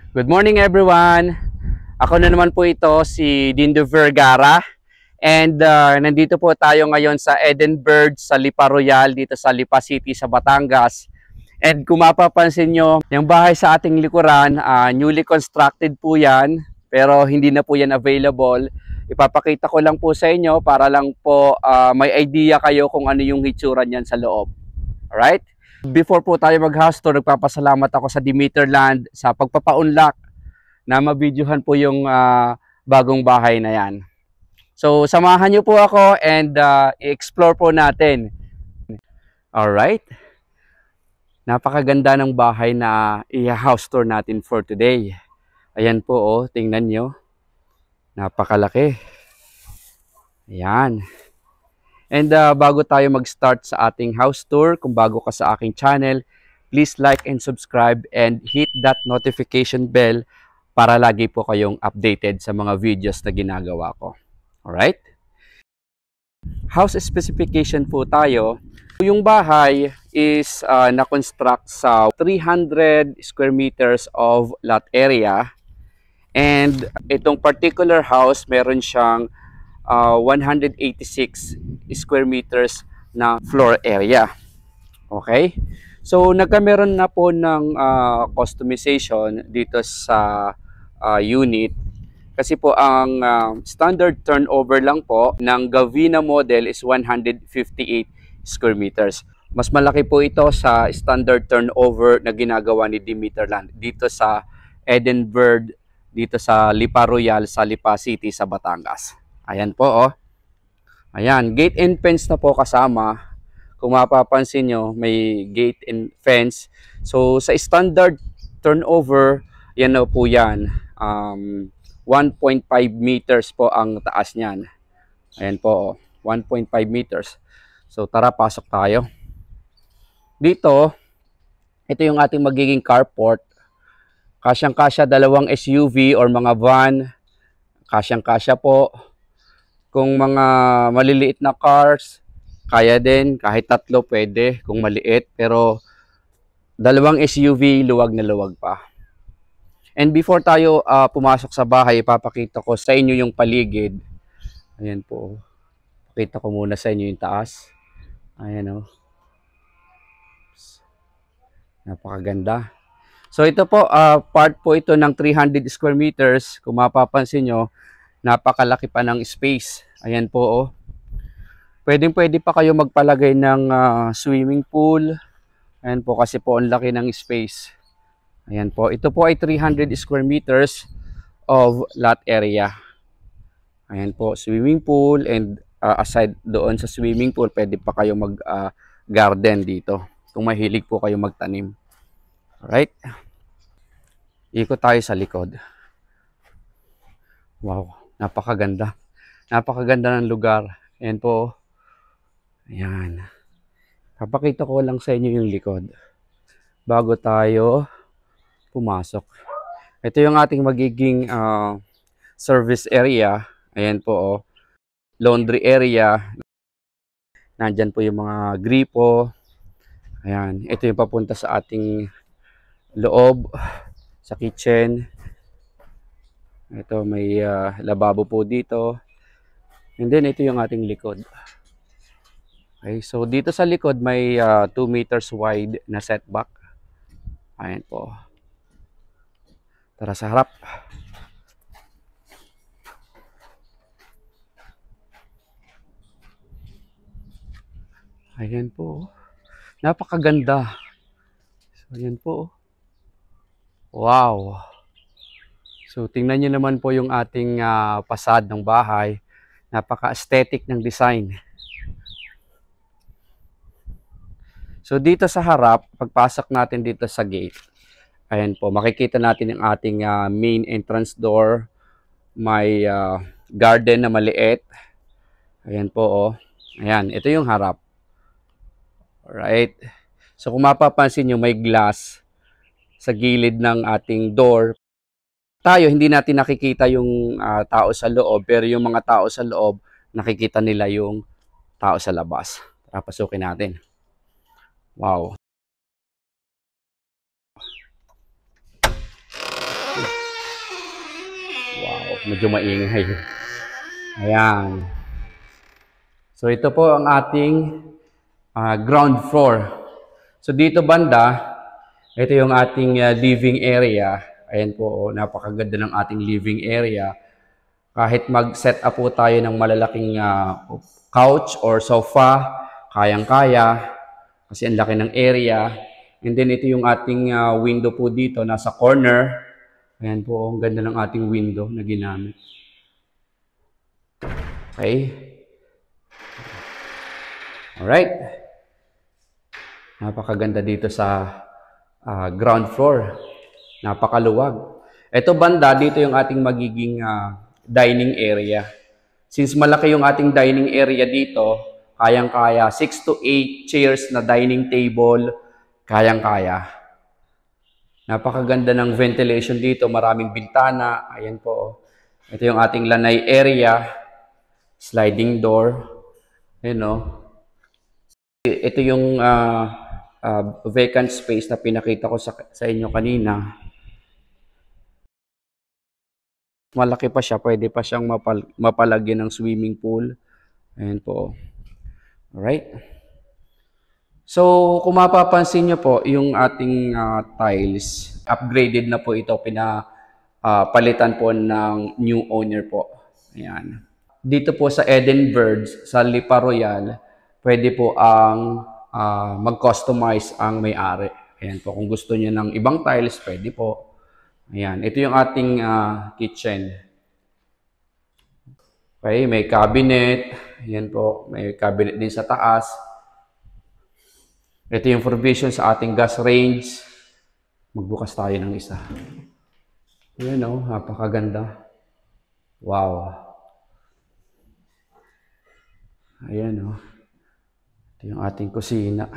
Good morning everyone! Ako na naman po ito, si Dindo Vergara. And nandito po tayo ngayon sa Edenbird, sa Lipa Royal, dito sa Lipa City, sa Batangas. And kung mapapansin nyo, yung bahay sa ating likuran, newly constructed po yan. Pero hindi na po yan available. Ipapakita ko lang po sa inyo para lang po may idea kayo kung ano yung hitsura niyan sa loob. Alright? Before po tayo mag-house tour, nagpapasalamat ako sa Demeterland sa pagpapaunlak na mabidyohan po yung bagong bahay na yan. So, samahan niyo po ako and i-explore po natin. Alright? Napakaganda ng bahay na i-house tour natin for today. Ayan po, oh, tingnan nyo. Napakalaki. Ayan. And bago tayo mag-start sa ating house tour, kung bago ka sa aking channel, please like and subscribe and hit that notification bell para lagi po kayong updated sa mga videos na ginagawa ko. Alright? House specification po tayo. Yung bahay is na-construct sa 300 square meters of lot area. And itong particular house, meron siyang 186 square meters na floor area. Okay? So, nagkameron na po ng customization dito sa unit. Kasi po, ang standard turnover lang po ng Gavina model is 158 square meters. Mas malaki po ito sa standard turnover na ginagawa ni Demeterland dito sa Edenbird, dito sa Lipa Royal, sa Lipa City, sa Batangas. Ayan po, oh. Ayan, gate and fence na po kasama. Kung mapapansin nyo, may gate and fence. So, sa standard turnover, yan na po yan. 1.5 meters po ang taas niyan. Ayan po, oh. 1.5 meters. So, tara, pasok tayo. Dito, ito yung ating magiging carport. Kasyang-kasya dalawang SUV or mga van. Kasyang-kasya po. Kung mga maliliit na cars, kaya din. Kahit tatlo pwede kung maliit. Pero dalawang SUV, luwag na luwag pa. And before tayo pumasok sa bahay, ipapakita ko sa inyo yung paligid. Ayan po. Pakita ko muna sa inyo yung taas. Ayan o. Napakaganda. So ito po, part po ito ng 300 square meters. Kung mapapansin nyo, napakalaki pa ng space. Ayan po, oh. Pwede pa kayo magpalagay ng swimming pool. Ayan po, kasi po ang laki ng space. Ayan po. Ito po ay 300 square meters of lot area. Ayan po, swimming pool. And aside doon sa swimming pool, pwede pa kayo mag-garden dito. Kung mahilig po kayo magtanim. Alright. Ikot tayo sa likod. Wow. Napakaganda. Napakaganda ng lugar. Ayan po. Ayan. Papakita ko lang sa inyo yung likod. Bago tayo pumasok. Ito yung ating magiging service area. Ayan po. Oh. Laundry area. Nandyan po yung mga gripo. Ayan. Ito yung papunta sa ating loob. Sa kitchen. Ito, may lababo po dito. And then, ito yung ating likod. Okay, so dito sa likod, may 2 meters wide na setback. Ayan po. Tara sa harap. Ayan po. Napakaganda. So, ayan po. Wow. So, tingnan nyo naman po yung ating fasade ng bahay. Napaka-aesthetic ng design. So, dito sa harap, pagpasok natin dito sa gate, ayan po, makikita natin yung ating main entrance door. May garden na maliit. Ayan po, oh. Ayan, ito yung harap. Alright. So, kung mapapansin nyo, may glass sa gilid ng ating door. Tayo, hindi natin nakikita yung tao sa loob, pero yung mga tao sa loob, nakikita nila yung tao sa labas. Tara, pasukin natin. Wow. medyo maingay. Ayan. So ito po ang ating ground floor. So dito banda, ito yung ating living area. Ayan po, napakaganda ng ating living area. Kahit mag-set up po tayo ng malalaking couch or sofa, kayang-kaya. Kasi ang laki ng area. And then ito yung ating window po dito, nasa corner. Ayan po, ang ganda ng ating window na ginamit. Okay. Alright. Napakaganda dito sa ground floor. Napakaluwag. Ito banda, dito yung ating magiging dining area. Since malaki yung ating dining area dito, kayang-kaya, 6 to 8 chairs na dining table, kayang-kaya. Napakaganda ng ventilation dito, maraming bintana. Ayan po. Ito yung ating lanay area, sliding door. Ayan o. Ito yung vacant space na pinakita ko sa inyo kanina. Malaki pa siya, pwede pa siyang mapalagyan ng swimming pool. Ayan po. Alright. So, kung mapapansin nyo po, yung ating tiles, upgraded na po ito, palitan po ng new owner po. Ayan. Dito po sa Eden Birds, sa Lipa Royal, pwede po ang mag-customize ang may-ari. Ayan po, kung gusto niyo ng ibang tiles, pwede po. Ayan, ito yung ating kitchen. Okay, may cabinet. Ayan po, may cabinet din sa taas. Ito yung provision sa ating gas range. Magbukas tayo ng isa. Ayan o, napakaganda. Wow. Ayan o. Ito yung ating kusina.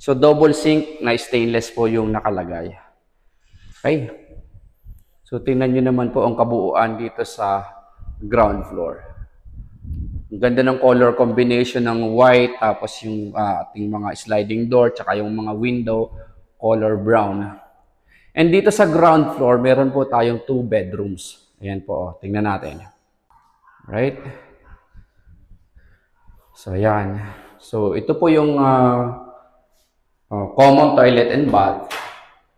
So, double sink na stainless po yung nakalagay. Okay. So, tingnan nyo naman po ang kabuuan dito sa ground floor. Ang ganda ng color combination ng white, tapos yung ating mga sliding door, tsaka yung mga window, color brown. And dito sa ground floor, meron po tayong 2 bedrooms. Ayan po, tingnan natin. Right? So, ayan. So, ito po yung common toilet and bath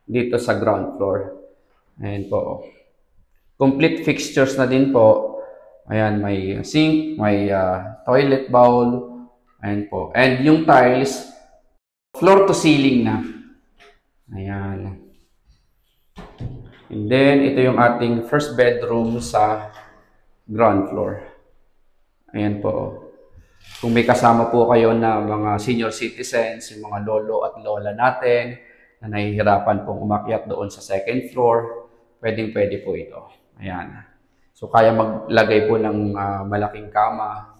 dito sa ground floor. Ayan po. Complete fixtures na din po. Ayan, may sink, may toilet bowl. Ayan po. And yung tiles, floor to ceiling na. Ayan. And then, ito yung ating first bedroom sa ground floor. Ayan po. Kung may kasama po kayo na mga senior citizens, yung mga lolo at lola natin, na nahihirapan pong umakyat doon sa second floor, pwedeng-pwede po ito. Ayan. So, kaya maglagay po ng malaking kama.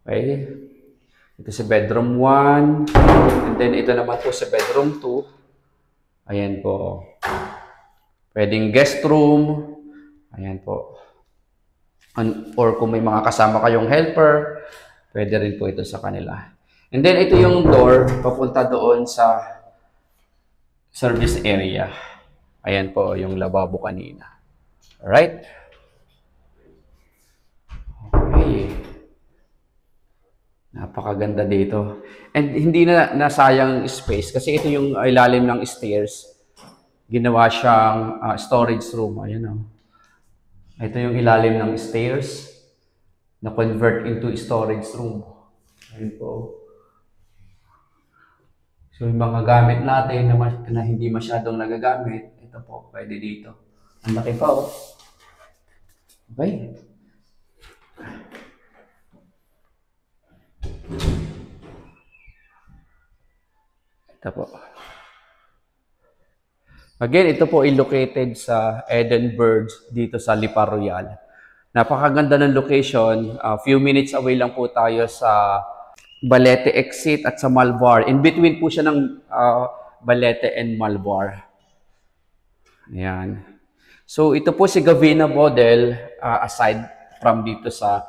Okay. Ito sa bedroom 1. And then, ito naman po sa bedroom 2. Ayan po. Pwedeng guest room. Ayan po. Or kung may mga kasama kayong helper, pwede rin po ito sa kanila. And then, ito yung door papunta doon sa service area. Ayan po, yung lababo kanina. Alright? Okay. Napakaganda dito. And hindi na nasayang space kasi ito yung ilalim ng stairs. Ginawa siyang storage room. Ayan o. Ito yung ilalim ng stairs na convert into storage room. Ayan po. So yung mga gamit natin na hindi masyadong nagagamit, ito po, pwede dito. Ang laki pa oh. Okay. Ito po. Again, ito po ay located sa Eden Birds dito sa Lipa Royal. Napakaganda ng location. Few minutes away lang po tayo sa Balete exit at sa Malvar. In between po siya ng Balete and Malvar. Ayan. So, ito po si Gavina Model, aside from dito sa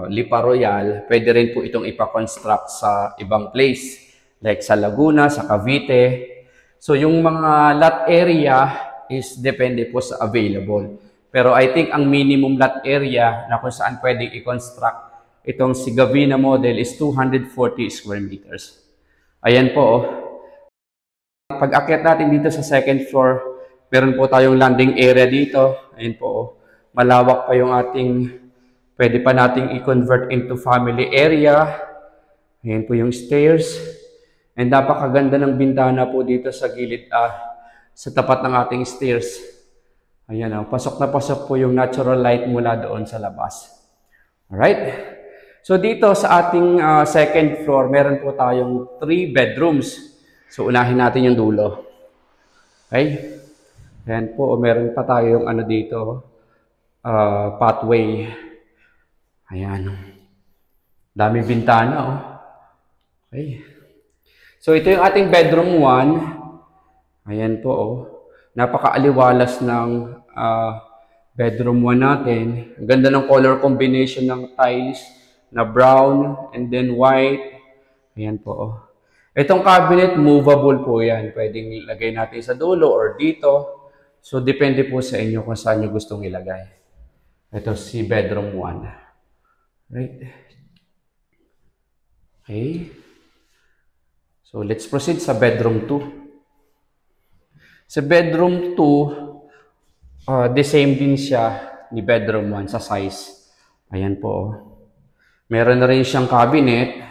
Lipa Royal, pwede rin po itong ipakonstruct sa ibang place. Like sa Laguna, sa Cavite. So, yung mga lot area is depende po sa available. Pero I think ang minimum lot area na kung saan pwedeng i-construct itong si Gavina model is 240 square meters. Ayan po. Oh. Pag akyat natin dito sa second floor, meron po tayong landing area dito. Ayan po. Oh. Malawak pa yung ating, pwede pa nating i-convert into family area. Ayan po yung stairs. And napakaganda ng bintana po dito sa gilid, sa tapat ng ating stairs. Ayan, pasok na pasok po yung natural light mula doon sa labas. Alright? So dito sa ating second floor, meron po tayong 3 bedrooms. So unahin natin yung dulo. Okay? Ayan po, meron pa tayong dito, pathway. Ayan. Dami bintana, oh. Okay. So, ito yung ating bedroom 1. Ayan po, oh. Napakaaliwalas ng bedroom 1 natin. Ang ganda ng color combination ng tiles na brown and then white. Ayan po, oh. Itong cabinet, movable po yan. Pwedeng ilagay natin sa dulo or dito. So, depende po sa inyo kung saan nyo gustong ilagay. Ito si bedroom 1. Right? Okay. So, let's proceed sa bedroom 2. Sa bedroom 2, the same din siya ni bedroom 1 sa size. Ayan po. Meron na rin siyang cabinet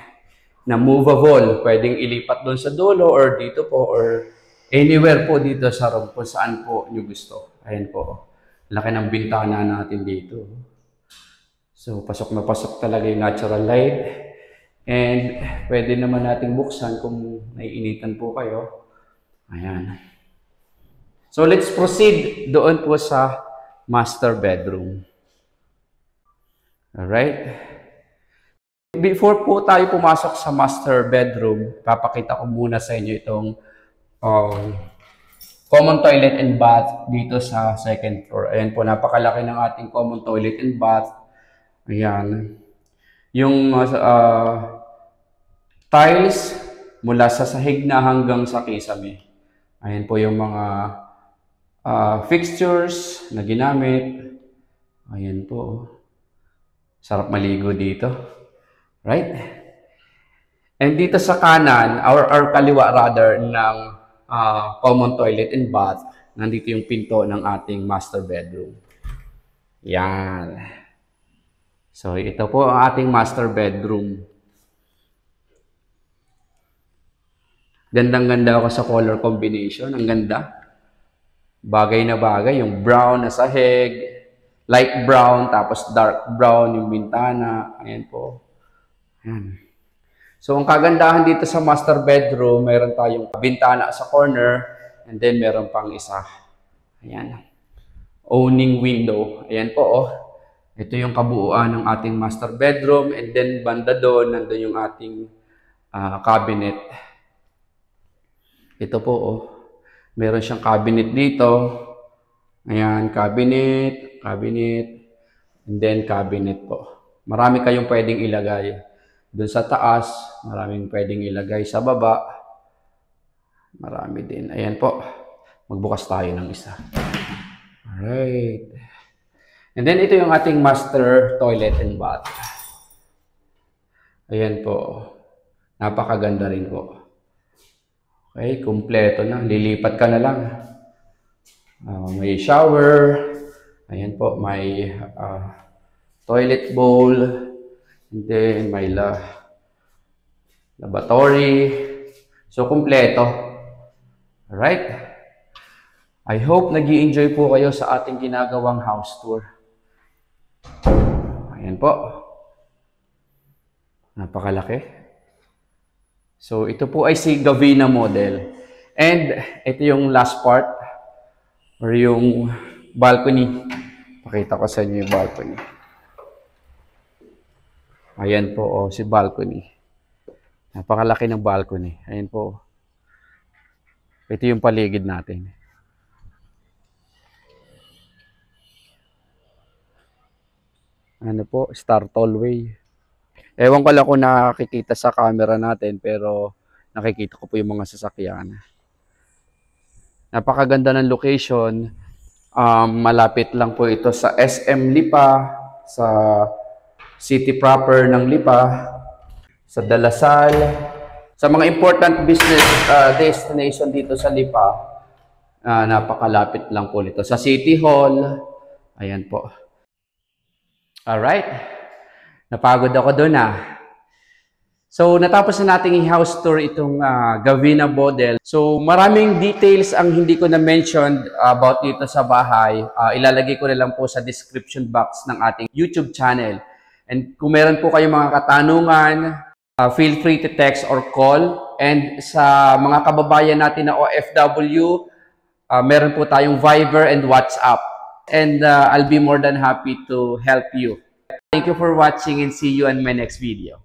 na movable. Pwedeng ilipat doon sa dulo or dito po or anywhere po dito sa room kung saan po nyo gusto. Ayan po. Laki ng bintana natin dito. So, pasok na pasok talaga yung natural light. And pwede naman nating buksan kung naiinitan po kayo. Ayan. So let's proceed doon po sa master bedroom. Alright. Before po tayo pumasok sa master bedroom, papakita ko muna sa inyo itong common toilet and bath dito sa second floor. Ayan po, napakalaki ng ating common toilet and bath. Ayan. Yung tiles mula sa sahig na hanggang sa kisame. Ayan po yung mga fixtures na ginamit. Ayan po. Sarap maligo dito. Right? And dito sa kanan, or kaliwa rather, ng common toilet and bath, nandito yung pinto ng ating master bedroom. Yan. So, ito po ang ating master bedroom. Gandang-ganda ako sa color combination. Ang ganda. Bagay na bagay. Yung brown na sahig, light brown, tapos dark brown yung bintana. Ayan po. Ayan. So, ang kagandahan dito sa master bedroom, mayroon tayong bintana sa corner, and then meron pang isa. Ayan. Owning window. Ayan po, oh. Ito yung kabuuan ng ating master bedroom, and then banda doon, nandun yung ating cabinet. Ito po, oh. Meron siyang cabinet dito. Ayan, cabinet, and then cabinet po. Marami kayong pwedeng ilagay. Doon sa taas, maraming pwedeng ilagay sa baba. Marami din. Ayan po. Magbukas tayo ng isa. Alright. And then, ito yung ating master toilet and bath. Ayan po. Napakaganda rin po. Okay, kumpleto na. Lilipat ka na lang. May shower. Ayan po, may toilet bowl. And then, may lavatory. So, kumpleto. Alright? I hope nag-i-enjoy po kayo sa ating ginagawang house tour. Ayan po. Napakalaki. So, ito po ay si Gavina model. And, ito yung last part or yung balcony. Pakita ko sa inyo yung balcony. Ayan po, oh, si balcony. Napakalaki ng balcony. Ayan po. Ito yung paligid natin. Ano po, Star Tollway. Ewan ko lang kung nakikita sa camera natin, pero nakikita ko po yung mga sasakyan. Napakaganda ng location. Malapit lang po ito sa SM Lipa, sa city proper ng Lipa, sa Dalasal, sa mga important business destination dito sa Lipa. Napakalapit lang po nito. Sa City Hall, ayan po. Alright, napagod ako doon So, natapos na nating i-house tour itong Gavina Bodel. So, maraming details ang hindi ko na-mention about dito sa bahay. Ilalagay ko na lang po sa description box ng ating YouTube channel. And kung meron po kayong mga katanungan, feel free to text or call. And sa mga kababayan natin na OFW, meron po tayong Viber and WhatsApp. And I'll be more than happy to help you. Thank you for watching and see you in my next video.